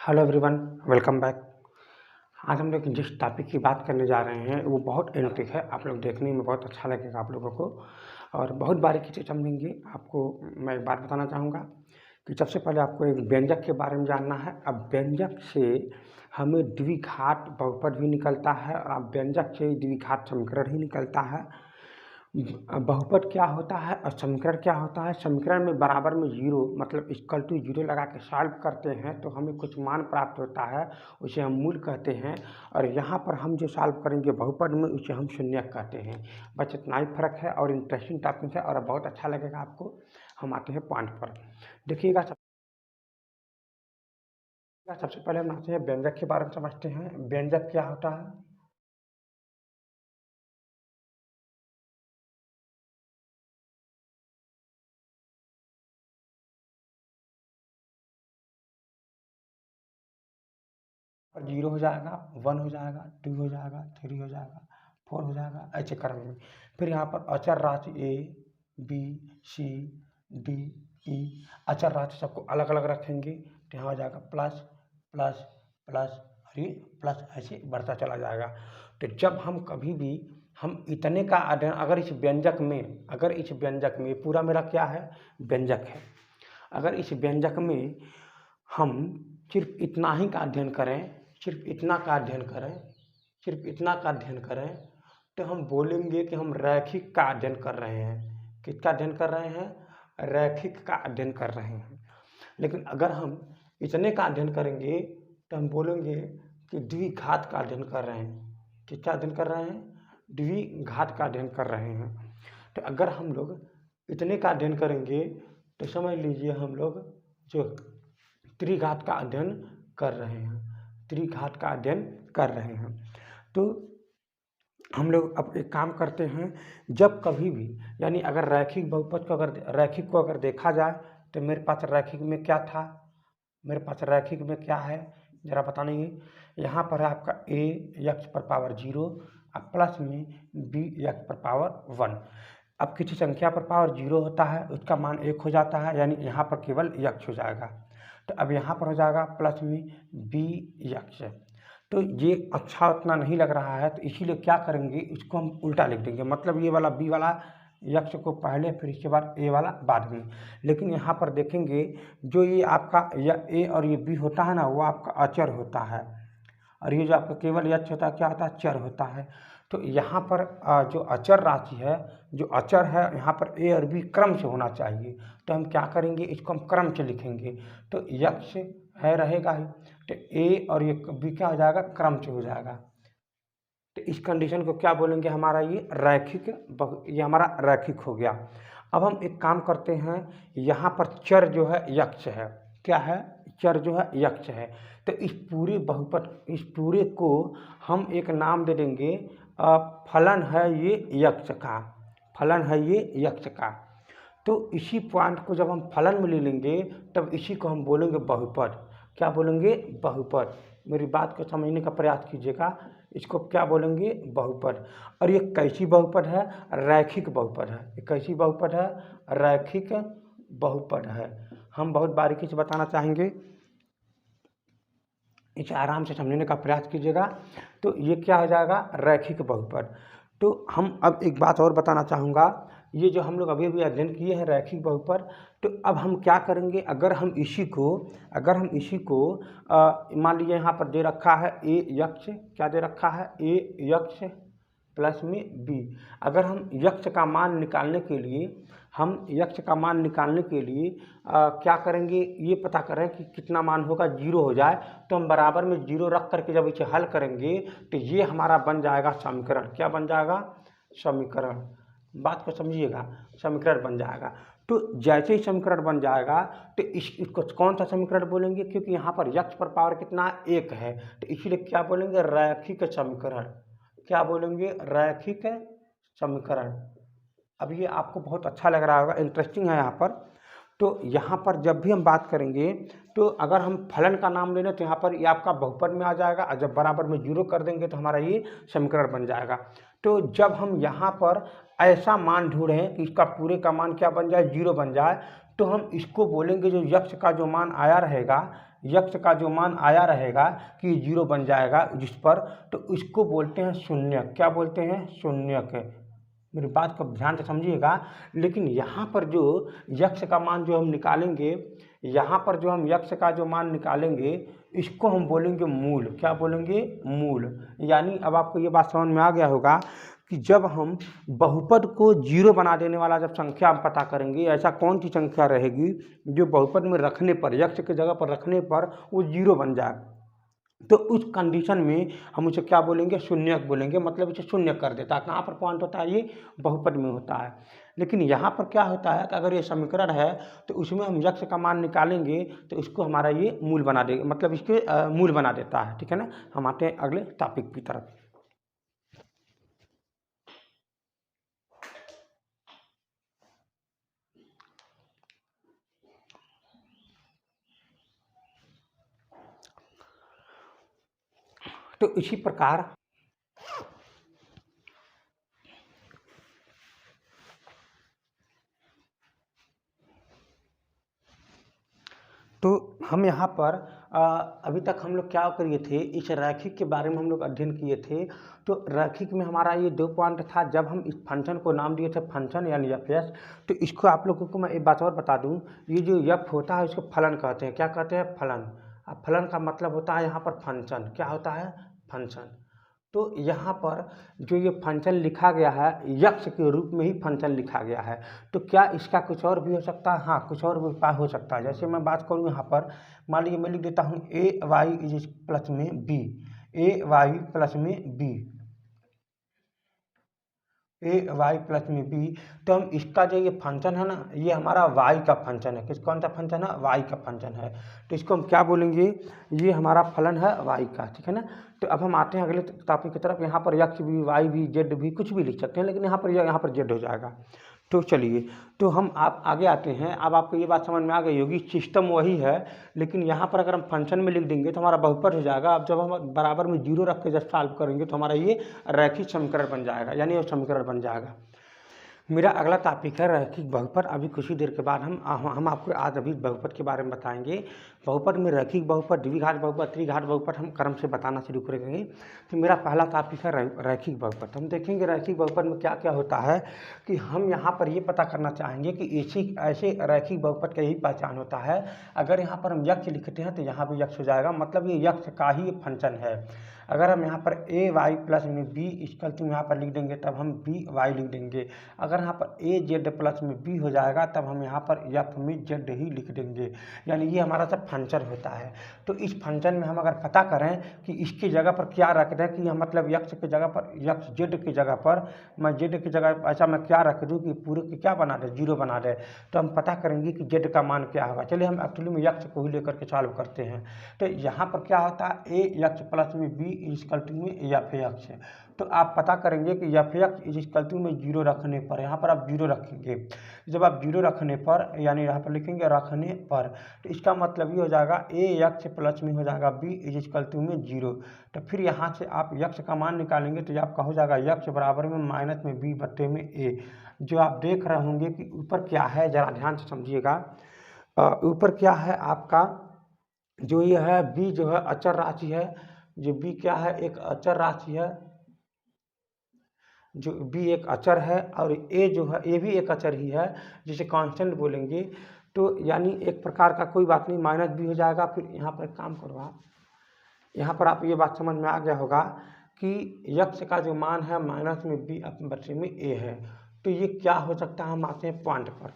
Hello everyone, welcome back. आज हम लोग जिस टॉपिक की बात करने जा रहे हैं वो बहुत इंटरेस्टिंग है। आप लोग देखने में बहुत अच्छा लगेगा आप लोगों को और बहुत बारीकी से समझेंगे। आपको मैं एक बात बताना चाहूँगा कि सबसे पहले आपको एक व्यंजक के बारे में जानना है। अब व्यंजक से हमें द्विघात बहुपद भी निकलता है और अब व्यंजक से द्विघात समीकरण ही निकलता है। बहुपद क्या होता है और समीकरण क्या होता है। समीकरण में बराबर में जीरो मतलब इक्वल टू जीरो लगा के सॉल्व करते हैं तो हमें कुछ मान प्राप्त होता है, उसे हम मूल कहते हैं। और यहाँ पर हम जो सॉल्व करेंगे बहुपद में उसे हम शून्य कहते हैं। बस इतना ही फर्क है और इंटरेस्टिंग टॉपिक है और बहुत अच्छा लगेगा आपको। हम आते हैं पॉइंट पर। देखिएगा, सबसे पहले हम आते हैं व्यंजक के बारे में समझते हैं। व्यंजक क्या होता है। और जीरो हो जाएगा, वन हो जाएगा, टू हो जाएगा, थ्री हो जाएगा, फोर हो जाएगा, ऐसे क्रम में। फिर यहाँ पर अचर राशि A B C D E, अचर राशि सबको अलग अलग रखेंगे तो यहाँ हो जाएगा प्लस प्लस प्लस और ये प्लस, ऐसे बढ़ता चला जाएगा। तो जब हम कभी भी हम इतने का अध्ययन अगर इस व्यंजक में पूरा मेरा क्या है, व्यंजक है। अगर इस व्यंजक में हम सिर्फ इतना ही का अध्ययन करें, सिर्फ इतना का अध्ययन करें, सिर्फ इतना का अध्ययन करें तो हम बोलेंगे कि हम रैखिक का अध्ययन कर रहे हैं। किसका अध्ययन कर रहे हैं, रैखिक का अध्ययन कर रहे हैं। लेकिन अगर हम इतने का अध्ययन करेंगे तो हम बोलेंगे कि द्विघात का अध्ययन कर रहे हैं। किसका अध्ययन कर रहे हैं, द्विघात का अध्ययन कर रहे हैं। तो अगर हम लोग इतने का अध्ययन करेंगे तो समझ लीजिए हम लोग जो त्रिघात का अध्ययन कर रहे हैं, त्रिघात का अध्ययन कर रहे हैं। तो हम लोग अब एक काम करते हैं, जब कभी भी यानी अगर रैखिक बहुपद को अगर देखा जाए तो मेरे पास रैखिक में क्या था, मेरे पास रैखिक में क्या है ज़रा बताने। यहाँ पर है आपका ए एक्स पर पावर 0 और प्लस में बी एक्स पर पावर 1। अब किसी संख्या पर पावर 0 होता है उसका मान 1 हो जाता है, यानी यहाँ पर केवल एक्स हो जाएगा। तो अब यहाँ पर हो जाएगा प्लस में बी एक्स। तो ये अच्छा उतना नहीं लग रहा है तो इसीलिए क्या करेंगे, इसको हम उल्टा लिख देंगे। मतलब ये वाला बी वाला यक्ष को पहले, फिर इसके बाद ए वाला बाद में। लेकिन यहाँ पर देखेंगे जो ये आपका ए और ये बी होता है ना, वो आपका अचर होता है और ये जो आपका केवल यक्ष होता है क्या होता है, चर होता है। तो यहाँ पर जो अचर राशि है, जो अचर है यहाँ पर ए और बी क्रम से होना चाहिए। तो हम क्या करेंगे, इसको हम क्रम से लिखेंगे। तो यक्ष है रहेगा ही, तो ए और ये बी क्या हो जाएगा, क्रम से हो जाएगा। तो इस कंडीशन को क्या बोलेंगे, हमारा ये रैखिक, ये हमारा रैखिक हो गया। अब हम एक काम करते हैं, यहाँ पर चर जो है यक्ष है, क्या है, चर जो है यक्ष है। तो इस पूरे बहुपद, इस पूरे को हम एक नाम दे देंगे, फलन है ये यक्ष का, फलन है ये यक्ष का। तो इसी पॉइंट को जब हम फलन में ले लेंगे तब इसी को हम बोलेंगे बहुपद। क्या बोलेंगे, बहुपद। मेरी बात को समझने का प्रयास कीजिएगा, इसको क्या बोलेंगे, बहुपद। और ये कैसी बहुपद है, रैखिक बहुपद है। ये कैसी बहुपद है, रैखिक बहुपद है। हम बहुत बारीकी से बताना चाहेंगे, इसे आराम से समझने का प्रयास कीजिएगा। तो ये क्या हो जाएगा, रैखिक बहुपद। तो हम अब एक बात और बताना चाहूँगा, ये जो हम लोग अभी अभी अध्ययन किए हैं रैखिक बहुपद, तो अब हम क्या करेंगे, अगर हम इसी को मान लीजिए यहाँ पर दे रखा है ए यक्ष, क्या दे रखा है, ए यक्ष प्लस में बी। अगर हम यक्ष का मान निकालने के लिए क्या करेंगे, ये पता करें कि कितना मान होगा, 0 हो जाए तो हम बराबर में 0 रख करके जब इसे हल करेंगे तो ये हमारा बन जाएगा समीकरण। क्या बन जाएगा, समीकरण। बात को समझिएगा, समीकरण बन जाएगा। तो जैसे ही समीकरण बन जाएगा तो इसको कौन सा समीकरण बोलेंगे, क्योंकि यहाँ पर यक्ष पर पावर कितना, 1 है, तो इसीलिए क्या बोलेंगे, रैखिक समीकरण। क्या बोलेंगे, रैखिक समीकरण। अब ये आपको बहुत अच्छा लग रहा होगा, इंटरेस्टिंग है यहाँ पर। तो यहाँ पर जब भी हम बात करेंगे तो अगर हम फलन का नाम ले लें तो यहाँ पर ये आपका बहुपद में आ जाएगा और जब बराबर में 0 कर देंगे तो हमारा ये समीकरण बन जाएगा। तो जब हम यहाँ पर ऐसा मान ढूंढें कि इसका पूरे का मान क्या बन जाए, 0 बन जाए, तो हम इसको बोलेंगे जो यक्ष का जो मान आया रहेगा, यक्ष का जो मान आया रहेगा कि 0 बन जाएगा जिस पर, तो इसको बोलते हैं शून्यक। क्या बोलते हैं? शून्यक। मेरी बात को ध्यान से समझिएगा। लेकिन यहाँ पर जो यक्ष का मान जो हम निकालेंगे, यहाँ पर जो हम यक्ष का जो मान निकालेंगे इसको हम बोलेंगे मूल। क्या बोलेंगे? मूल। यानी अब आपको ये बात समझ में आ गया होगा कि जब हम बहुपद को 0 बना देने वाला जब संख्या हम पता करेंगे, ऐसा कौन सी संख्या रहेगी जो बहुपद में रखने पर, यक्ष की जगह पर रखने पर वो 0 बन जाए, तो उस कंडीशन में हम उसे क्या बोलेंगे? शून्यक बोलेंगे। मतलब इसे शून्य कर देता है। कहाँ पर पॉइंट होता है? ये बहुपद में होता है। लेकिन यहाँ पर क्या होता है कि अगर ये समीकरण है तो उसमें हम यक्ष का मान निकालेंगे तो इसको हमारा ये मूल बना देगा, मतलब इसके मूल बना देता है। ठीक है ना। हम आते हैं अगले टॉपिक की तरफ। तो इसी प्रकार तो हम यहाँ पर अभी तक हम लोग क्या किए थे, इस रैखिक के बारे में हम लोग अध्ययन किए थे। तो रैखिक में हमारा ये 2 पॉइंट था। जब हम इस फंक्शन को नाम दिए थे फंक्शन यानी एफ एस, तो इसको आप लोगों को मैं एक बात और बता दूं, ये जो एफ होता है इसको फलन कहते हैं। क्या कहते हैं? फलन। अब फलन का मतलब होता है यहाँ पर फंक्शन। क्या होता है? फंक्शन। तो यहाँ पर जो ये फंक्शन लिखा गया है यक्ष के रूप में ही फंक्शन लिखा गया है। तो क्या इसका कुछ और भी हो सकता है? हाँ, कुछ और भी उपाय हो सकता है। जैसे मैं बात करूँ यहाँ पर, मान लीजिए मैं लिख देता हूँ ए वाई इज प्लस में बी, ए वाई प्लस में बी, ए वाई प्लस में बी। तो हम इसका जो ये फंक्शन है ना, ये हमारा वाई का फंक्शन है। किस कौन सा फंक्शन है? वाई का फंक्शन है। तो इसको हम क्या बोलेंगे? ये हमारा फलन है वाई का। ठीक है ना। तो अब हम आते हैं अगले टॉपिक की तरफ। यहाँ पर यक्ष भी, वाई भी, जेड भी, कुछ भी लिख सकते हैं, लेकिन यहाँ पर जेड हो जाएगा। तो चलिए, तो हम आप आगे आते हैं। अब आपको ये बात समझ में आ गई होगी, सिस्टम वही है, लेकिन यहाँ पर अगर हम फंक्शन में लिख देंगे तो हमारा बहुपद हो जाएगा। अब जब हम बराबर में 0 रख के जब सॉल्व करेंगे तो हमारा ये रैखिक समीकरण बन जाएगा, यानी ये समीकरण बन जाएगा। मेरा अगला टॉपिक है रैखिक बहुपद। अभी कुछ ही देर के बाद हम आपको आज अभी बहुपद के बारे में बताएंगे। बहुपद में रैखिक बहुपद, द्विघात बहुपद, त्रिघात बहुपद हम क्रम से बताना शुरू करेंगे। तो मेरा पहला टॉपिक है रैखिक बहुपद। हम देखेंगे रैखिक बहुपद में क्या क्या होता है कि हम यहाँ पर ये पता करना चाहेंगे कि ऐसे रैखिक बहुपद का यही पहचान होता है। अगर यहाँ पर हम यक्ष लिखते हैं तो यहाँ भी यक्ष हो जाएगा, मतलब ये यक्ष का ही फंक्शन है। अगर हम यहाँ पर ए वाई प्लस में बी इक्वल टू यहाँ पर लिख देंगे तब हम बी वाई लिख देंगे। अगर यहाँ पर ए जेड प्लस में बी हो जाएगा तब हम यहाँ पर एफ में जेड ही लिख देंगे। यानी ये हमारा सब फंक्शन होता है। तो इस फंक्शन में हम अगर पता करें कि इसकी जगह पर क्या रख दें, कि मतलब यक्ष की जगह पर, यक्ष जेड की जगह पर मैं जेड की जगह ऐसा मैं क्या रख दूँ कि पूरे की क्या बना दे? 0 बना दे। तो हम पता करेंगे कि जेड का मान क्या होगा। चलिए हम एक्चुअली में यक्ष को ही लेकर के सॉल्व करते हैं। तो यहाँ पर क्या होता है? ए यक्ष प्लस में बी इक्वल टू में एफ एक्स है। तो आप पता करेंगे कि एफ एक्स इक्वल टू में 0 रखने पर, यहाँ पर आप 0 रखेंगे। जब आप 0 रखने पर, यानी यहाँ पर लिखेंगे रखने पर, तो इसका मतलब ये हो जाएगा ए एक्स प्लस में हो जाएगा बी इक्वल टू में 0। तो फिर यहाँ से आप यक्ष का मान निकालेंगे तो आपका हो जाएगा यक्ष बराबर में माइनस में बी बट्टे में ए। जो आप देख रहे होंगे कि ऊपर क्या है, जरा ध्यान से समझिएगा। ऊपर क्या है आपका, जो ये है बी जो है अचर राशि है, जो बी क्या है? एक अचर राशि है, जो बी एक अचर है, और ए जो है ए भी एक अचर ही है जिसे कांस्टेंट बोलेंगे। तो यानी एक प्रकार का कोई बात नहीं, माइनस बी हो जाएगा। फिर यहाँ पर एक काम करो आप, यहाँ पर आप ये बात समझ में आ गया होगा कि यक्ष का जो मान है माइनस में बी बटे में ए है। तो ये क्या हो सकता है? हम आते हैं पॉइंट पर।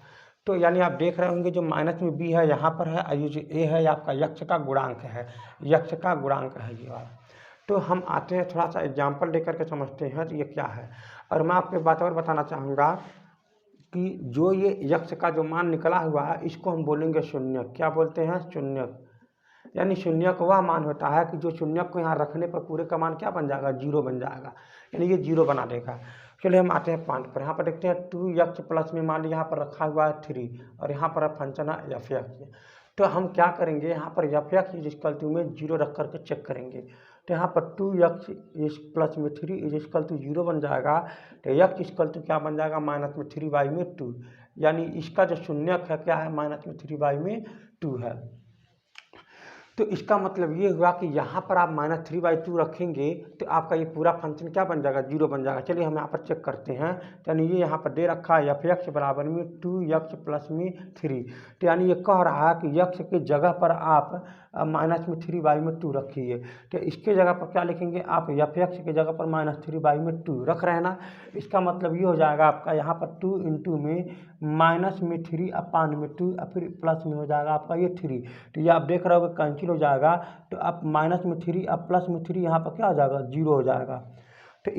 तो यानी आप देख रहे होंगे जो माइनस में बी है यहाँ पर है, और ये जो ए है आपका यक्ष का गुणांक है, यक्ष का गुणांक है ये वाला। तो हम आते हैं थोड़ा सा एग्जाम्पल लेकर के समझते हैं तो ये क्या है। और मैं आपको एक बात और बताना चाहूँगा कि जो ये यक्ष का जो मान निकला हुआ है इसको हम बोलेंगे शून्यक। क्या बोलते हैं? शून्यक। यानी शून्यक वह मान होता है कि जो शून्यक को यहाँ रखने पर पूरे का मान क्या बन जाएगा? 0 बन जाएगा, यानी ये 0 बना देगा। चलिए हम आते हैं पॉइंट पर। यहाँ पर देखते हैं 2 यक्ष प्लस में मान लीजिए यहाँ पर रखा हुआ है 3, और यहाँ पर फंक्शन है एफ एक्स। तो हम क्या करेंगे, यहाँ पर एफ एक्स इक्वल टू में 0 रख करके चेक करेंगे। तो यहाँ पर 2 यक्ष प्लस में 3 इक्वल टू 0 बन जाएगा। तो यक्ष इक्वल टू क्या बन जाएगा? माइनस में 3 बाई में 2। यानी इसका जो शून्यक है क्या है? माइनस में 3 बाई में 2 है। तो इसका मतलब ये हुआ कि यहाँ पर आप -3/2 रखेंगे तो आपका ये पूरा फंक्शन क्या बन जाएगा, 0 बन जाएगा। चलिए हम यहाँ पर चेक करते हैं। तो यानी ये यहाँ पर दे रखा है f(x) बराबर में 2x + में 3। तो यानी ये कह रहा है कि x की जगह पर आप -3/2 रखिए। तो इसके जगह पर क्या लिखेंगे आप, f(x) की जगह पर -3/2 रख रहे हैं ना। इसका मतलब ये हो जाएगा आपका यहाँ पर 2 × में -3/2 और फिर प्लस में हो जाएगा आपका ये 3। तो ये आप देख रहे हो कि कैंसिल हो जाएगा। तो अब -3 अब +3 यहाँ पर क्या हो जाएगा, 0 हो जाएगा। तो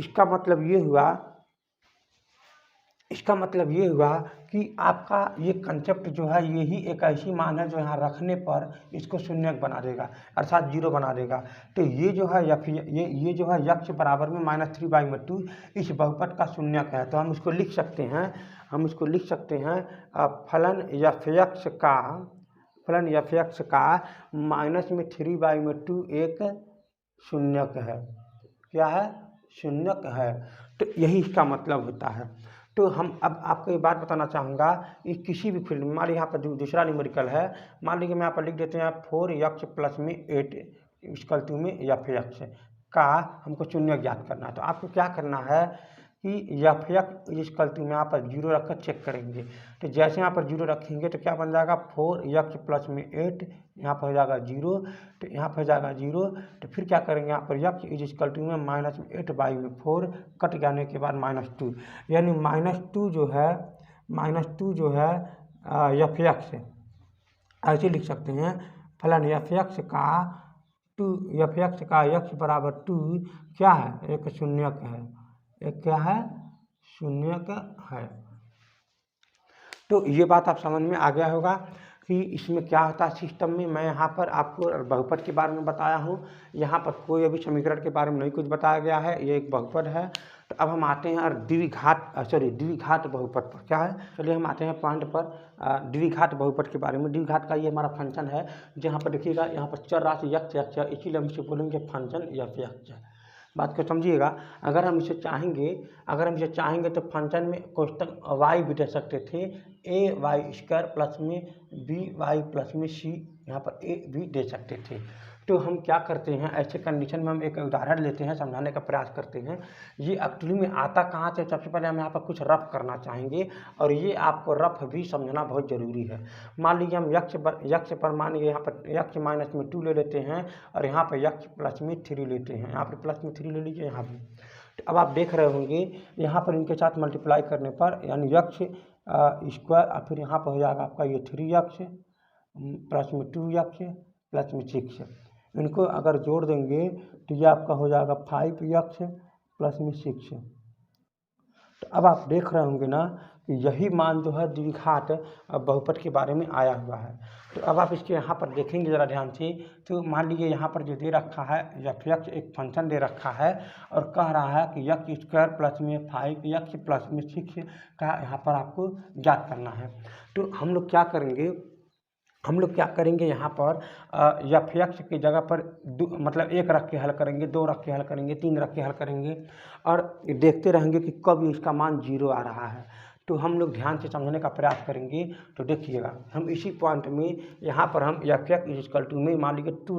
इसका मतलब ये हुआ कि आपका ये कंसेप्ट जो है ये ही एक ऐसी मान है जो यहाँ रखने पर इसको शून्यक बना देगा, अर्थात 0 बना देगा। तो ये जो है ये जो है x बराबर में -3/2 इस बहुपद का शून्यक है। तो हम इसको लिख सकते हैं, फलन f(x) का -3/2 एक शून्यक है। क्या है, शून्यक है। तो यही इसका मतलब होता है। तो हम अब आपको ये बात बताना चाहूँगा कि किसी भी फील्ड में, मान लीजिए यहाँ पर दूसरा न्यूमेरिकल है, मान लीजिए मैं यहाँ पर लिख देते हैं 4x + में 8 = में f(x) का हमको शून्यक ज्ञात करना है। तो आपको क्या करना है कि f(x) = में यहाँ पर 0 रखकर चेक करेंगे। तो जैसे यहाँ पर 0 रखेंगे तो क्या बन जाएगा, 4x + में 8 यहाँ पर हो जाएगा 0। तो यहाँ पर हो जाएगा 0। तो फिर क्या करेंगे, यहाँ पर x = में -8/4 कट जाने के बाद -2, यानी -2 जो है f(x) ऐसे लिख सकते हैं। फलन f(x) का x बराबर 2 क्या है, एक शून्यक है। एक क्या है, शून्यक है। तो ये बात आप समझ में आ गया होगा कि इसमें क्या होता है सिस्टम में। मैं यहाँ पर आपको बहुपद के बारे में बताया हूँ, यहाँ पर कोई अभी समीकरण के बारे में नहीं कुछ बताया गया है, ये एक बहुपद है। तो अब हम आते हैं द्विघात बहुपद पर। क्या है, चलिए हम आते हैं पॉइंट पर, द्विघात बहुपद के बारे में। द्विघात का ये हमारा फंक्शन है, जहाँ पर देखिएगा यहाँ पर चर राशि x है, इसीलिए हम इसे बोलेंगे फंक्शन f(x) है। बात को समझिएगा। अगर हम इसे चाहेंगे तो फंक्शन में कोष्टक y भी दे सकते थे, ay² + में by + में c, यहाँ पर a भी दे सकते थे। तो हम क्या करते हैं, ऐसे कंडीशन में हम एक उदाहरण लेते हैं, समझाने का प्रयास करते हैं। ये एक्चुअली में आता कहाँ से, सबसे पहले हम यहाँ पर कुछ रफ करना चाहेंगे और ये आपको रफ भी समझना बहुत ज़रूरी है। मान लीजिए हम x पर मान लीजिए यहाँ पर x - में 2 ले लेते हैं और यहाँ पर x + में 3 लेते हैं। यहाँ पर प्लस में 3 ले लीजिए यहाँ पर। तो अब आप देख रहे होंगे यहाँ पर इनके साथ मल्टीप्लाई करने पर यानी x² और फिर यहाँ पर हो जाएगा आपका ये 3x + में 2x + में 6। इनको अगर जोड़ देंगे तो ये आपका हो जाएगा 5x + में 6। तो अब आप देख रहे होंगे ना कि यही मान जो है द्विघात बहुपद के बारे में आया हुआ है। तो अब आप इसके यहाँ पर देखेंगे ज़रा ध्यान से। तो मान लीजिए यहाँ पर जो दे रखा है f(x) एक फंक्शन दे रखा है और कह रहा है कि x² + में 5x + में 6 का यहाँ पर आपको ज्ञात करना है। तो हम लोग क्या करेंगे यहाँ पर f(x) की जगह पर मतलब 1 रख के हल करेंगे, 2 रख के हल करेंगे, 3 रख के हल करेंगे और देखते रहेंगे कि कब इसका मान 0 आ रहा है। तो हम लोग ध्यान से समझने का प्रयास करेंगे। तो देखिएगा हम इसी पॉइंट में यहाँ पर हम f(x) = में मान लीजिए 2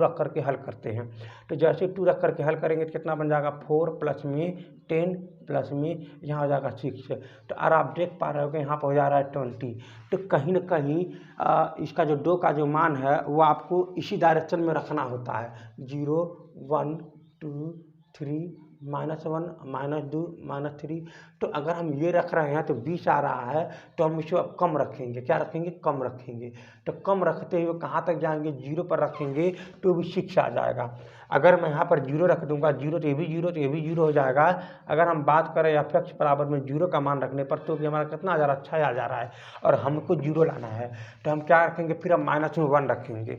रख करके हल करते हैं। तो जैसे 2 रख करके हल करेंगे तो कितना बन जाएगा, 4 + में 10 + में यहाँ हो जाएगा 6। तो और आप देख पा रहे हो कि यहाँ पर हो जा रहा है 20। तो कहीं ना कहीं इसका जो 2 का जो मान है वो आपको इसी डायरेक्शन में रखना होता है, 0 1 2 3 -1 -2 -3। तो अगर हम ये रख रहे हैं तो 20 आ रहा है, तो हम इसे अब कम रखेंगे। क्या रखेंगे, कम रखेंगे। तो कम रखते हुए कहाँ तक जाएंगे, 0 पर रखेंगे तो भी 6 आ जाएगा। अगर मैं यहाँ पर 0 रख दूंगा, 0 तो ये भी 0, तो ये भी 0 हो जाएगा। अगर हम बात करें f(x) बराबर में 0 का मान रखने पर तो भी हमारा कितना आ जा रहा है, 6 आ जा रहा है और हमको 0 लाना है। तो हम क्या रखेंगे, फिर हम -1 रखेंगे।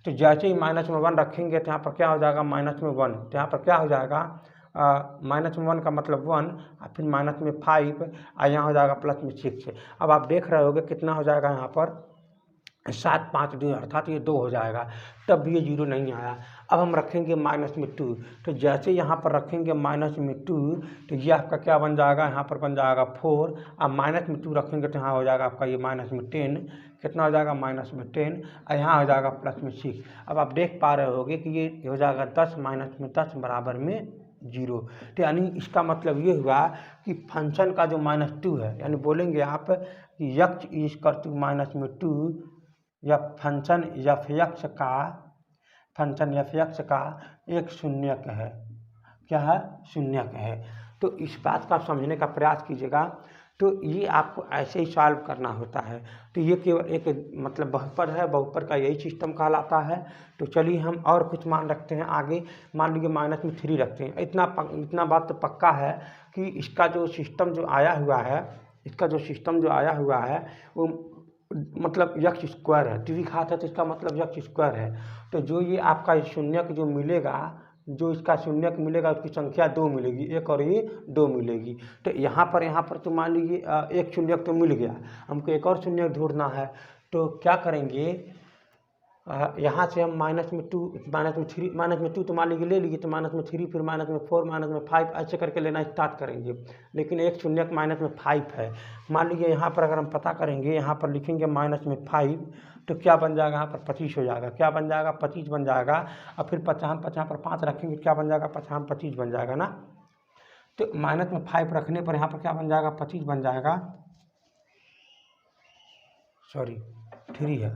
तो जैसे ही -1 रखेंगे तो यहाँ पर क्या हो जाएगा, -1। तो यहाँ पर क्या हो जाएगा, -1 का मतलब 1 और फिर -5 और यहाँ हो जाएगा +6। अब आप देख रहे होगे कितना हो जाएगा यहाँ पर 7 5 2 अर्थात ये 2 हो जाएगा, तब भी ये 0 नहीं आया। अब हम रखेंगे माइनस में 2, तो जैसे यहाँ पर रखेंगे माइनस में 2 तो ये आपका क्या बन जाएगा, यहाँ पर बन जाएगा 4। अब माइनस में 2 रखेंगे तो यहाँ हो जाएगा आपका ये माइनस में 10, कितना हो जाएगा माइनस में 10, और यहाँ हो जाएगा प्लस में 6। अब आप देख पा रहे होगे कि ये हो जाएगा 10 माइनस में 10 बराबर में 0। तो यानी इसका मतलब ये हुआ कि फंक्शन का जो -2 है, यानी बोलेंगे आप कि यक्ष इज कर टू माइनस में 2 या फंक्शन एफ एक्स का एक शून्यक है। क्या है, शून्यक है। तो इस बात का समझने का प्रयास कीजिएगा। तो ये आपको ऐसे ही सॉल्व करना होता है। तो ये केवल एक मतलब बहुपद है, बहुपद का यही सिस्टम कहलाता है। तो चलिए हम और कुछ मान रखते हैं आगे। मान लीजिए माइनस में 3 रखते हैं। इतना बात तो पक्का है कि इसका जो सिस्टम जो आया हुआ है वो मतलब यक्ष स्क्वायर है। टी घात है तो इसका मतलब यक्ष स्क्वायर है। तो जो ये आपका शून्यक जो मिलेगा, जो इसका शून्यक मिलेगा उसकी संख्या 2 मिलेगी, एक और ये 2 मिलेगी। तो यहाँ पर तो मान लीजिए एक शून्यक तो मिल गया, हमको एक और शून्यक ढूंढना है। तो क्या करेंगे, यहाँ से हम माइनस में 2 तो मान लीजिए ले लीजिए, तो माइनस में 3, फिर माइनस में 4, माइनस में 5 ऐसे करके लेना स्टार्ट करेंगे। लेकिन एक शून्यक माइनस में 5 है। मान लीजिए यहाँ पर अगर हम पता करेंगे, यहाँ पर लिखेंगे माइनस में 5 तो क्या बन जाएगा, यहाँ पर 25 हो जाएगा। क्या बन जाएगा, 25 बन जाएगा। और फिर 50 पर 5 रखेंगे, क्या बन जाएगा, 25 बन जाएगा ना। तो माइनस में 5 रखने पर यहाँ पर क्या बन जाएगा, 25 बन जाएगा। सॉरी 3 है,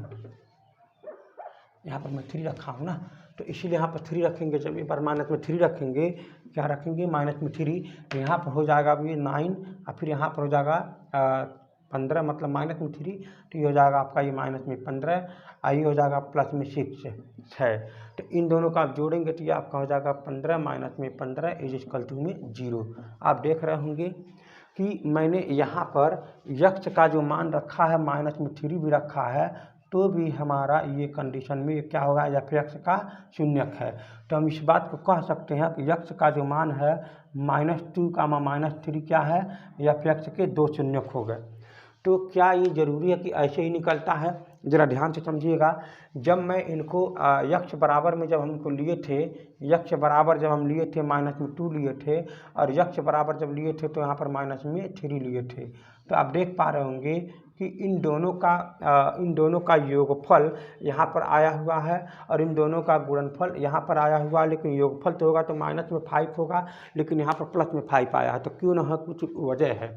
यहाँ पर मैं 3 रखा हूँ ना, तो इसीलिए यहाँ पर 3 रखेंगे। जब एक बार माइनस में 3 रखेंगे, क्या रखेंगे, माइनस में 3, तो यहाँ पर हो जाएगा अभी 9, और फिर यहाँ पर हो जाएगा 15, मतलब माइनस में 3, तो ये हो जाएगा आपका ये माइनस में 15, और ये हो जाएगा प्लस में 6। तो इन दोनों का आप जोड़ेंगे तो ये आपका हो जाएगा 15 माइनस में 15 इज इक्वल टू में 0। आप देख रहे होंगे कि मैंने यहाँ पर यक्ष का जो मान रखा है माइनस में 3 भी रखा है, तो भी हमारा ये कंडीशन में क्या होगा, एफ एक्स का शून्यक है। तो हम इस बात को कह सकते हैं कि यक्ष का जो मान है -2 -3 क्या है, एफ एक्स के 2 शून्यक हो गए। तो क्या ये ज़रूरी है कि ऐसे ही निकलता है, ज़रा ध्यान से समझिएगा। जब मैं इनको यक्ष बराबर में जब हम इनको लिए थे, यक्ष बराबर जब हम लिए थे माइनस में 2 लिए थे, और यक्ष बराबर जब लिए थे तो यहाँ पर माइनस में 3 लिए थे। तो आप देख पा रहे होंगे कि इन दोनों का योगफल यहाँ पर आया हुआ है, और इन दोनों का गुणनफल यहाँ पर आया हुआ है। लेकिन योगफल तो होगा तो माइनस में 5 होगा, लेकिन यहाँ पर प्लस में 5 आया है। तो क्यों ना है, कुछ वजह है।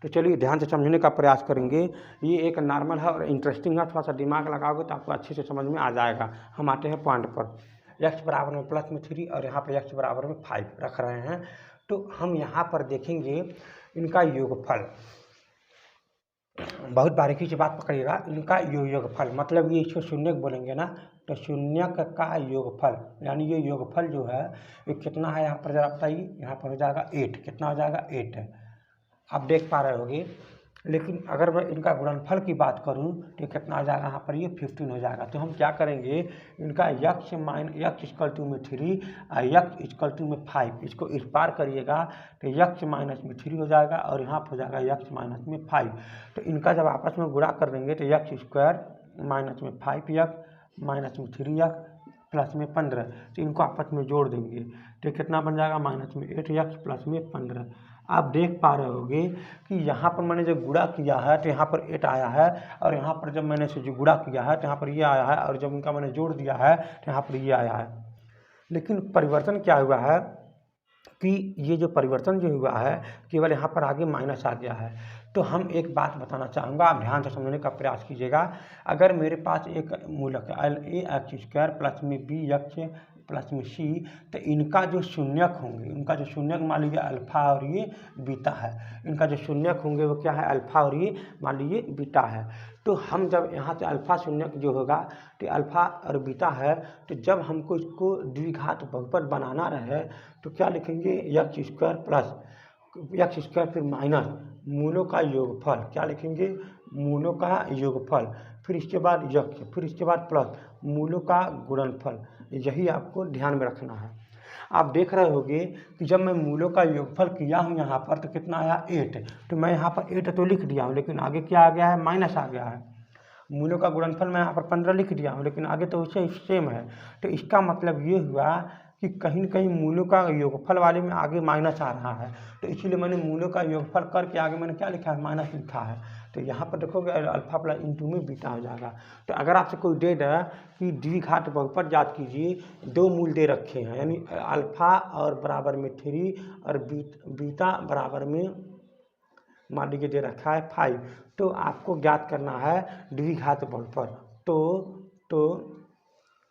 तो चलिए ध्यान से समझने का प्रयास करेंगे। ये एक नॉर्मल है और इंटरेस्टिंग है, थोड़ा सा दिमाग लगाओगे तो आपको अच्छे से समझ में आ जाएगा। हम आते हैं पॉइंट पर। एक्स बराबर में प्लस में 3 और यहाँ पर एक्स बराबर में 5 रख रहे हैं। तो हम यहाँ पर देखेंगे इनका योगफल, बहुत बारीकी से बात पकड़िएगा। इनका योगफल मतलब ये इसको शून्यक बोलेंगे ना, तो शून्यक का योगफल, यानी ये योगफल जो है ये कितना है, यहाँ पर जरा बताइए। यहाँ पर हो जाएगा 8, कितना हो जाएगा 8 है, आप देख पा रहे होंगे। लेकिन अगर मैं इनका गुणनफल की बात करूं तो कितना हो जाएगा, यहाँ पर ये 15 हो जाएगा। तो हम क्या करेंगे, इनका यक्ष इक्वल टू में 3 और यक्ष इक्वल टू में 5, इसको इस पार करिएगा तो यक्ष माइनस में 3 हो जाएगा, और यहाँ पर हो जाएगा यक्ष माइनस में 5। तो इनका जब आपस में गुणा कर देंगे तो यक्ष स्क्वायर माइनस में 5 यक्ष माइनस में 3 यक्ष प्लस में 15, तो इनको आपस में जोड़ देंगे तो कितना बन जाएगा, माइनस में 8 यक्ष प्लस में 15। आप देख पा रहे होंगे कि यहाँ पर मैंने जब गुणा किया है तो यहाँ पर 8 आया है, और यहाँ पर जब मैंने इसे जो गुणा किया है तो यहाँ पर ये आया है, और जब इनका मैंने जोड़ दिया है तो यहाँ पर ये आया है। लेकिन परिवर्तन क्या हुआ है कि ये जो परिवर्तन जो हुआ है केवल यहाँ पर आगे माइनस आ गया है। तो हम एक बात बताना चाहूँगा, आप ध्यान से समझने का प्रयास कीजिएगा। अगर मेरे पास एक मूलक है a² प्लस में b यक्ष प्लस में c, तो इनका जो शून्यक होंगे, इनका जो शून्यक मान लीजिए अल्फा और ये बीटा है, इनका जो शून्यक होंगे वो क्या है, अल्फा और ये मान लीजिए बीटा है। तो हम जब यहाँ से अल्फा शून्यक जो होगा तो अल्फा और बीटा है, तो जब हमको इसको द्विघात बहुपद बनाना रहे तो क्या लिखेंगे, यक्ष स्क्वायर प्लस यक्ष स्क्वायर फिर माइनस मूलों का योगफल, क्या लिखेंगे, मूलों का योगफल, फिर इसके बाद यक्ष, फिर इसके बाद प्लस मूलों का गुणनफल। यही आपको ध्यान में रखना है। आप देख रहे होंगे कि जब मैं मूलों का योगफल किया हूँ यहाँ पर तो कितना आया 8, तो मैं यहाँ पर 8 तो लिख दिया हूँ, लेकिन आगे क्या आ गया है, माइनस आ गया है। मूलों का गुणनफल मैं यहाँ पर 15 लिख दिया हूँ, लेकिन आगे तो उसे सेम है। तो इसका मतलब ये हुआ कि कहीं न कहीं मूलों का योगफल वाले में आगे माइनस आ रहा है, तो इसीलिए मैंने मूलों का योगफल करके आगे मैंने क्या लिखा है, माइनस लिखा है। तो यहाँ पर देखोगे अल्फा प्लस इंटू में बीटा हो जाएगा। तो अगर आपसे कोई दे दे कि द्विघात बहुपद याद कीजिए, 2 मूल दे रखे हैं, यानी अल्फा और बराबर में 3 और बीटा बराबर में मान लीजिए दे रखा है 5, तो आपको ज्ञात करना है द्विघात बहुपद। तो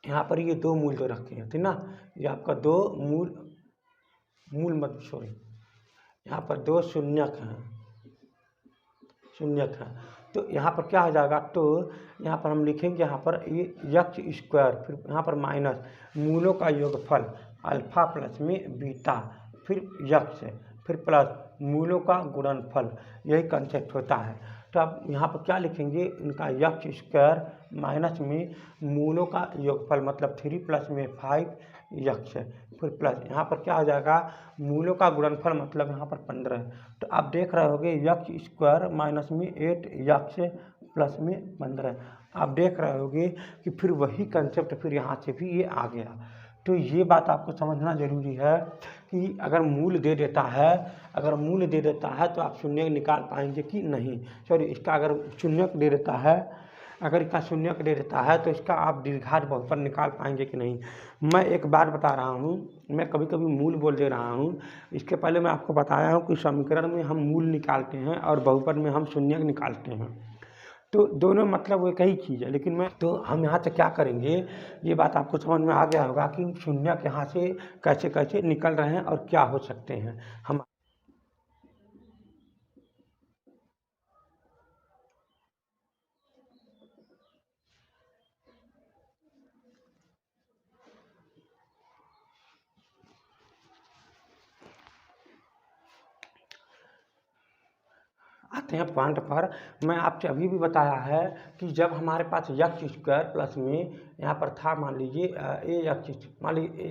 यहाँ पर ये 2 मूल दे रखे हैं, ठीक ना, ये आपका 2 मूल मत सॉरी, यहाँ पर 2 शून्यक हैं। तो यहाँ पर क्या हो जाएगा, तो यहाँ पर हम लिखेंगे यहाँ पर ये यक्ष स्क्वायर, फिर यहाँ पर माइनस मूलों का योगफल अल्फा प्लस में बीटा, फिर यक्ष, फिर प्लस मूलों का गुणनफल, यही कंसेप्ट होता है। तो अब यहाँ पर क्या लिखेंगे, इनका यक्ष स्क्वायर माइनस में मूलों का योगफल मतलब 3 प्लस में 5 यक्ष, फिर प्लस यहाँ पर क्या हो जाएगा, मूलों का गुणनफल मतलब यहाँ पर 15। तो आप देख रहे होगे यक्ष स्क्वायर माइनस में 8 यक्ष प्लस में 15। आप देख रहे होगे कि फिर वही कंसेप्ट फिर यहाँ से भी ये आ गया। तो ये बात आपको समझना ज़रूरी है कि अगर मूल दे देता है तो आप शून्य निकाल पाएंगे कि नहीं। सॉरी, इसका अगर शून्य दे देता है, अगर इसका शून्य दे देता है तो इसका आप द्विघात बहुपद निकाल पाएंगे कि नहीं। मैं एक बात बता रहा हूँ, मैं कभी कभी मूल बोल दे रहा हूँ, इसके पहले मैं आपको बताया हूँ कि समीकरण में हम मूल निकालते हैं और बहुपद में हम शून्य निकालते हैं, तो दोनों मतलब एक ही चीज़ है। लेकिन हम यहाँ से क्या करेंगे, ये बात आपको समझ में आ गया होगा कि शून्य यहाँ से कैसे कैसे निकल रहे हैं और क्या हो सकते हैं हम। आते हैं पॉइंट पर। मैं आपसे अभी भी बताया है कि जब हमारे पास यक्ष स्क्वायर प्लस में यहाँ पर था, मान लीजिए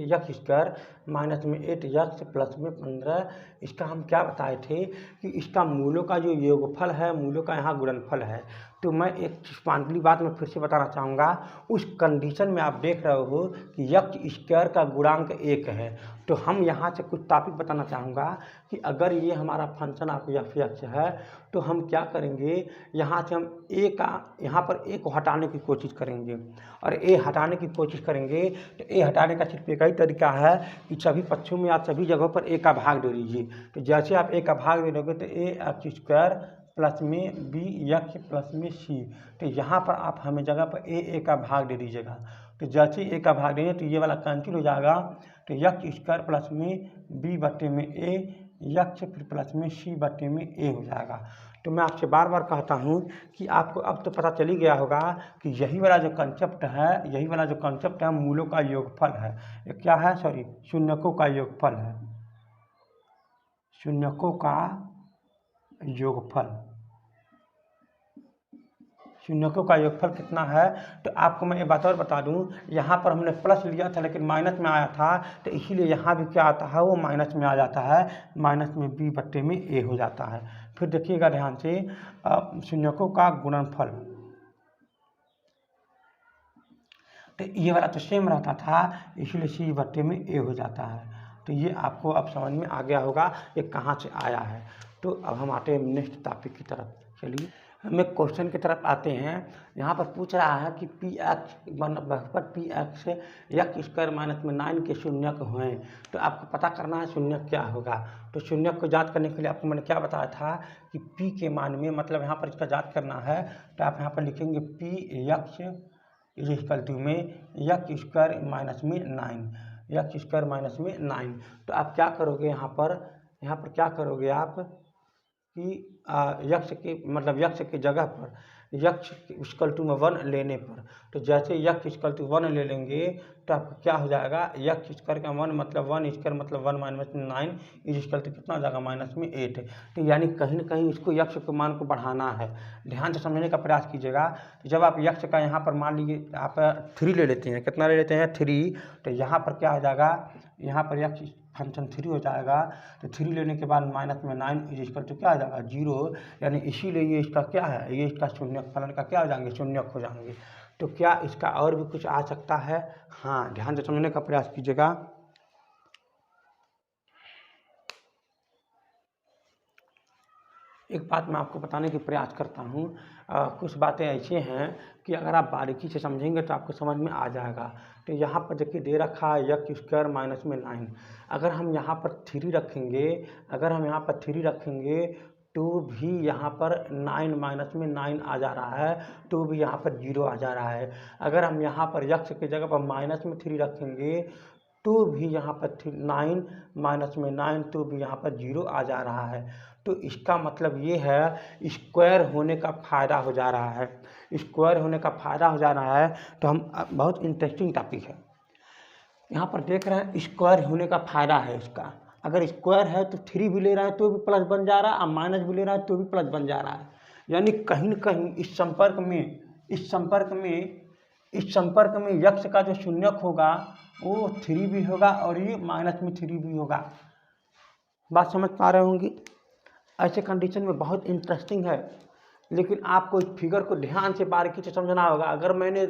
यक्ष स्क्वायर माइनस में 8 यक्ष प्लस में 15, इसका हम क्या बताए थे कि इसका मूलों का जो योगफल है, मूलों का यहाँ गुणनफल है। तो मैं एक पांचवी बात मैं फिर से बताना चाहूँगा, उस कंडीशन में आप देख रहे हो कि यक्ष स्क्वायर का गुणांक 1 है। तो हम यहाँ से कुछ टॉपिक बताना चाहूँगा कि अगर ये हमारा फंक्शन आप एफ एक्स है तो हम क्या करेंगे, यहाँ से हम ए का यहाँ पर ए को हटाने की कोशिश करेंगे, और ए हटाने की कोशिश करेंगे तो ए हटाने का सिर्फ एक ही तरीका है कि सभी पक्षों में आप सभी जगहों पर ए का भाग दे दीजिए। तो जैसे आप ए का भाग दे दोगे तो ए एक्स स्क्वायर प्लस में बी यक्ष प्लस में सी, तो यहाँ पर आप हमें जगह पर ए का भाग दे दीजिएगा। तो जैसे ए का भाग देंगे तो ये वाला कैंसिल हो जाएगा, तो यक्ष स्क्वायर प्लस में बी बटे में ए यक्ष फिर प्लस में सी बटे में ए हो जाएगा। तो मैं आपसे बार बार कहता हूँ कि आपको अब तो पता चल ही गया होगा कि यही वाला जो कंसेप्ट है मूलों का योगफल है। ये क्या है, सॉरी, शून्यकों का योगफल है, शून्यकों का योगफल कितना है। तो आपको मैं ये बात और बता दूं, यहाँ पर हमने प्लस लिया था लेकिन माइनस में आया था, तो इसीलिए यहाँ भी क्या आता है, वो माइनस में आ जाता है, माइनस में बी बट्टे में ए हो जाता है। फिर देखिएगा ध्यान से, शून्यकों का गुणनफल, तो ये वाला तो सेम रहता था, इसीलिए सी बट्टे में ए हो जाता है। तो ये आपको अब समझ में आ गया होगा ये कहाँ से आया है। तो अब हम आते हैं नेक्स्ट टॉपिक की तरफ। चलिए हम एक क्वेश्चन की तरफ आते हैं। यहाँ पर पूछ रहा है कि पी एक्स बहुपद पी एक्स यक्ष स्क्वायर माइनस में 9 के शून्यक हुए, तो आपको पता करना है शून्यक क्या होगा। तो शून्यक को जांच करने के लिए आपको मैंने क्या बताया था कि पी के मान में, मतलब यहाँ पर इसका जांच करना है, तो आप यहाँ पर लिखेंगे पी यक्ष इज इक्वल टू में यक्ष स्क्वायर माइनस में 9, यक्ष स्क्वायर माइनस में 9। तो आप क्या करोगे, यहाँ पर क्या करोगे आप कि यक्ष के जगह पर यक्ष इक्वल टू में 1 लेने पर, तो जैसे यक्ष इक्वल टू 1 ले लेंगे तो आपका क्या हो जाएगा, यक्ष स्क्वायर का 1 मतलब 1 स्क्वायर मतलब 1 माइनस 9 इज इक्वल टू कितना हो जाएगा, माइनस में 8। तो यानी कहीं ना कहीं इसको यक्ष के मान को बढ़ाना है, ध्यान से समझने का प्रयास कीजिएगा। तो जब आप यक्ष का यहाँ पर मान लीजिए आप 3 ले लेते हैं, कितना ले लेते हैं 3, तो यहाँ पर क्या हो जाएगा, यहाँ पर यक्ष फंक्शन 3 हो जाएगा। तो 3 लेने के बाद माइनस में 9 इज इक्वल टू क्या आ जाएगा 0, यानी इसीलिए ये इसका क्या है, ये इसका शून्यक फलन का क्या हो जाएंगे, शून्यक हो जाएंगे। तो क्या इसका और भी कुछ आ सकता है? हाँ, ध्यान से समझने का प्रयास कीजिएगा। एक बात मैं आपको बताने की प्रयास करता हूँ। कुछ बातें ऐसी हैं कि अगर आप बारीकी से समझेंगे तो आपको समझ में आ जाएगा। तो यहाँ पर देखिए दे रखा है यक्स स्क्वायर माइनस में 9। अगर हम यहाँ पर 3 रखेंगे, अगर हम यहाँ पर 3 रखेंगे तो भी यहाँ पर 9 माइनस में 9 आ जा रहा है, तो भी यहाँ पर 0 आ जा रहा है। अगर हम यहाँ पर यक्स की जगह पर माइनस में 3 रखेंगे तो भी यहाँ पर 9 माइनस में 9, तो भी यहाँ पर 0 आ जा रहा है। तो इसका मतलब ये है स्क्वायर होने का फ़ायदा हो जा रहा है, स्क्वायर होने का फ़ायदा हो जा रहा है। तो हम बहुत इंटरेस्टिंग टॉपिक है, यहाँ पर देख रहे हैं स्क्वायर होने का फ़ायदा है इसका। अगर स्क्वायर है तो 3 भी ले रहा है तो भी प्लस बन जा रहा है, और माइनस भी ले रहा है तो भी प्लस बन जा रहा है। यानी कहीं न कहीं इस संपर्क में यक्स का जो शून्यक होगा वो 3 भी होगा और ये माइनस में 3 भी होगा। बात समझ पा रहे होंगे? ऐसे कंडीशन में बहुत इंटरेस्टिंग है, लेकिन आपको इस फिगर को ध्यान से बारीकी से समझना होगा। अगर मैंने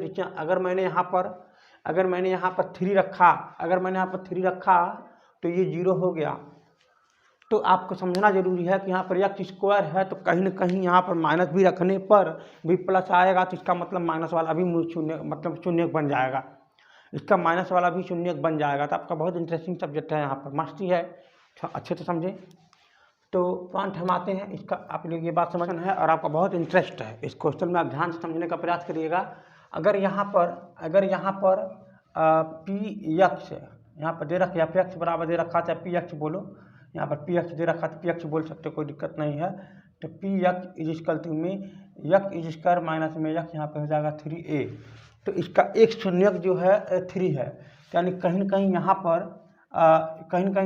यहाँ पर 3 रखा, तो ये 0 हो गया। तो आपको समझना जरूरी है कि यहाँ पर यक्स स्क्वायर है तो कहीं न कहीं यहाँ पर माइनस भी रखने पर भी प्लस आएगा, तो इसका मतलब माइनस वाला भी शून्यक बन जाएगा, इसका माइनस वाला भी शून्यक बन जाएगा। तो आपका बहुत इंटरेस्टिंग सब्जेक्ट है, यहाँ पर मस्ती है, अच्छे से समझें। तो पॉइंट हम आते हैं इसका, आप लोग ये बात समझना है और आपका बहुत इंटरेस्ट है इस क्वेश्चन में, आप ध्यान से समझने का प्रयास करिएगा। अगर यहाँ पर पी एक्स यहाँ पर दे रखा, या पी एक्स बराबर दे रखा, चाहे पी एक्स बोलो, यहाँ पर पी एक्स दे रखा तो पी एक्स बोल सकते हो, कोई दिक्कत नहीं है। तो P x is equal to में यक्स इज स्क्वायर माइनस में यक्स यहाँ पर हो जाएगा 3a। तो इसका एक शून्यक जो है 3 है, यानी कहीं न कहीं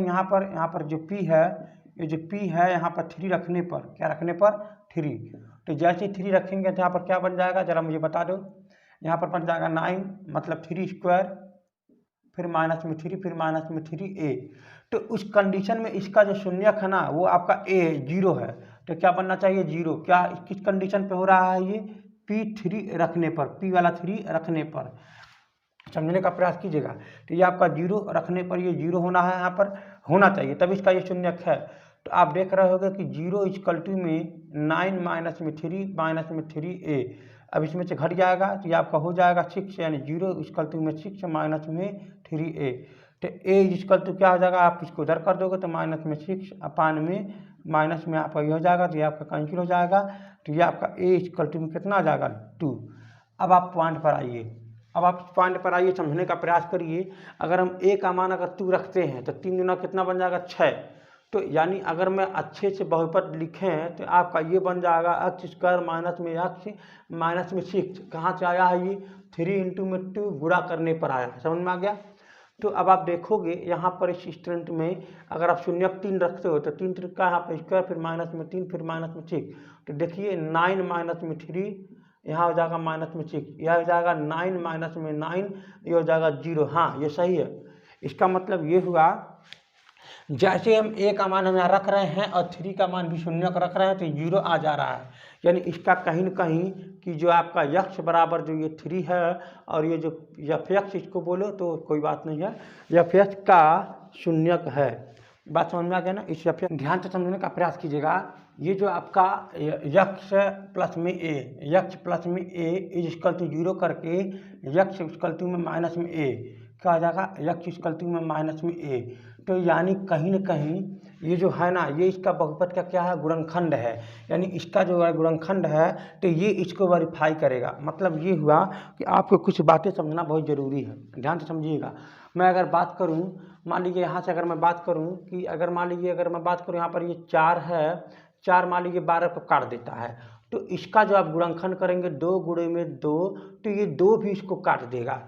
यहाँ पर जो p है, ये जो p है यहाँ पर 3 रखने पर, क्या रखने पर 3, तो जैसे 3 रखेंगे तो यहाँ पर क्या बन जाएगा, जरा मुझे बता दो। यहाँ पर बन जाएगा 9 मतलब 3 स्क्वायर, फिर माइनस में 3, फिर माइनस में 3a। तो उस कंडीशन में इसका जो शून्यक है ना वो आपका a 0 है, तो क्या बनना चाहिए 0। क्या किस कंडीशन पे हो रहा है, ये p3 रखने पर, p वाला 3 रखने पर, समझने का प्रयास कीजिएगा। तो ये आपका 0 रखने पर ये 0 होना है, यहाँ पर होना चाहिए, तभी इसका ये शून्यक है। तो आप देख रहे होंगे कि 0 इक्वल टू में 9 माइनस में 3 माइनस में 3a, अब इसमें से घट जाएगा तो ये आपका हो जाएगा 6, यानी 0 इक्वल टू में 6 माइनस में 3a। तो a इक्वल टू क्या हो जाएगा, आप इसको उधर कर दोगे तो माइनस में 6 अपान में माइनस में आपका ये हो जाएगा, तो ये आपका कैंसिल हो जाएगा। तो ये आपका a इक्वल टू में कितना आ जाएगा 2। अब आप पॉइंट पर आइए, समझने का प्रयास करिए। अगर हम a का मान अगर 2 रखते हैं तो 3 गुना कितना बन जाएगा 6। तो यानी अगर मैं अच्छे से बहुपद लिखें तो आपका ये बन जाएगा एक्स स्क्वायर माइनस में एक्स माइनस में 6। कहाँ से आया है ये, 3 इंटू में 2 गुणा करने पर आया, समझ में आ गया। तो अब आप देखोगे यहाँ पर इस स्टूडेंट में अगर आप शून्यक 3 रखते हो तो 3 त्रिका यहाँ पर स्क्वायर, फिर माइनस में 3, फिर माइनस में 6। तो देखिए 9 माइनस में 3, यहाँ हो जाएगा माइनस में 6, यह हो जाएगा 9 माइनस में 9, ये हो जाएगा 0। हाँ ये सही है। इसका मतलब ये हुआ जैसे हम a का मान हम यहाँ रख रहे हैं और 3 का मान भी शून्यक रख रहे हैं तो 0 आ जा रहा है। यानी इसका कहीं न कहीं कि जो आपका यक्स बराबर जो ये 3 है और ये जो एफ एक्स इसको बोलो तो कोई बात नहीं है, एफ एक्स का शून्यक है। बात समझ में आ गया ना। इस एफ एक्स ध्यान से समझने का प्रयास कीजिएगा। ये जो आपका यक्स प्लस में a इज इक्वल टू 0 करके यक्स इक्वल टू में माइनस में a, क्या आ जाएगा यक्स इक्वल टू में माइनस में a। तो यानी कहीं न कहीं ये जो है ना ये इसका बहुपद का क्या है, गुणनखंड है। यानी इसका जो है गुणनखंड है तो ये इसको वेरीफाई करेगा। मतलब ये हुआ कि आपको कुछ बातें समझना बहुत ज़रूरी है, ध्यान से समझिएगा। मैं अगर बात करूं, मान लीजिए यहाँ से अगर मैं बात करूं कि अगर मान लीजिए अगर मैं बात करूं यहाँ पर ये 4 है, 4 मान लीजिए 12 को काट देता है, तो इसका जो आप गुणनखंड करेंगे 2 गुणे में 2, तो ये 2 भी इसको काट देगा।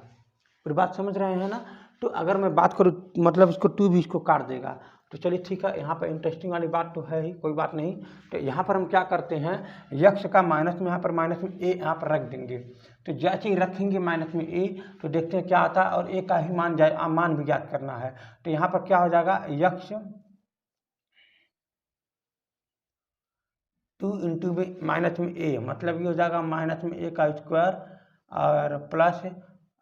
फिर बात समझ रहे हैं ना। तो अगर मैं बात करूँ मतलब इसको 2 भी इसको काट देगा, तो चलिए ठीक है, यहाँ पर इंटरेस्टिंग वाली बात तो है ही, कोई बात नहीं। तो यहाँ पर हम क्या करते हैं, यक्स का माइनस में यहाँ पर माइनस में ए यहाँ पर रख देंगे। तो जैसे ही रखेंगे माइनस में ए तो देखते हैं क्या आता है, और ए का ही मान भी ज्ञात करना है। तो यहाँ पर क्या हो जाएगा, यक्स 2 इंटू माइनस में ए, मतलब ये हो जाएगा माइनस में ए का स्क्वायर और प्लस,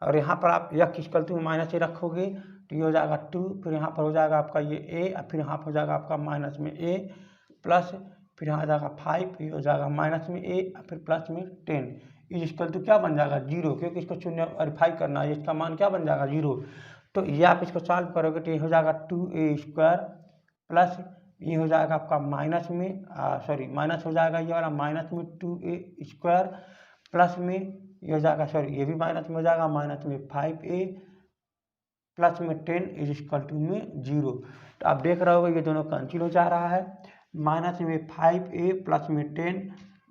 और यहाँ पर आप यक्स इक्वल टू माइनस ए रखोगे तो ये हो जाएगा 2, फिर यहाँ पर हो जाएगा आपका ये ए, और फिर यहाँ पर हो जाएगा आपका माइनस में ए प्लस, फिर यहाँ आ जाएगा 5, ये हो जाएगा माइनस में ए फिर प्लस में 10 इज इक्वल टू क्या बन जाएगा 0, क्योंकि इसको शून्य वेरीफाई करना है, इसका मान क्या बन जाएगा 0। तो ये आप इसको सॉल्व करोगे तो ये हो जाएगा 2a स्क्वायर प्लस ये हो जाएगा आपका माइनस में माइनस हो जाएगा ये वाला माइनस में 2a स्क्वायर प्लस में ये हो जाएगा ये भी माइनस में हो जाएगा माइनस में 5a प्लस में 10 इज इक्वल टू में 0। तो आप देख रहे हो ये दोनों कैंसिल हो जा रहा है, माइनस में 5a प्लस में 10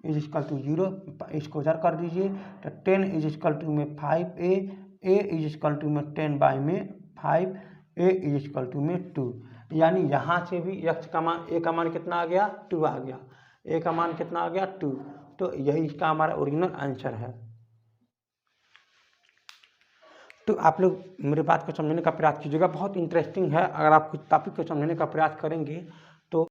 इज इक्वल टू 0, इसको इधर कर दीजिए। तो 10 इज इक्वल टू में 5a, a is equal to में 10 बाई में 5, a इज इक्वल टू में 2। यानी यहाँ से भी x का मान, a का मान कितना आ गया 2 आ गया, a का मान कितना आ गया 2। तो यही इसका हमारा ओरिजिनल आंसर है। तो आप लोग मेरे बात को समझने का प्रयास कीजिएगा, बहुत इंटरेस्टिंग है। अगर आप कुछ टॉपिक को समझने का प्रयास करेंगे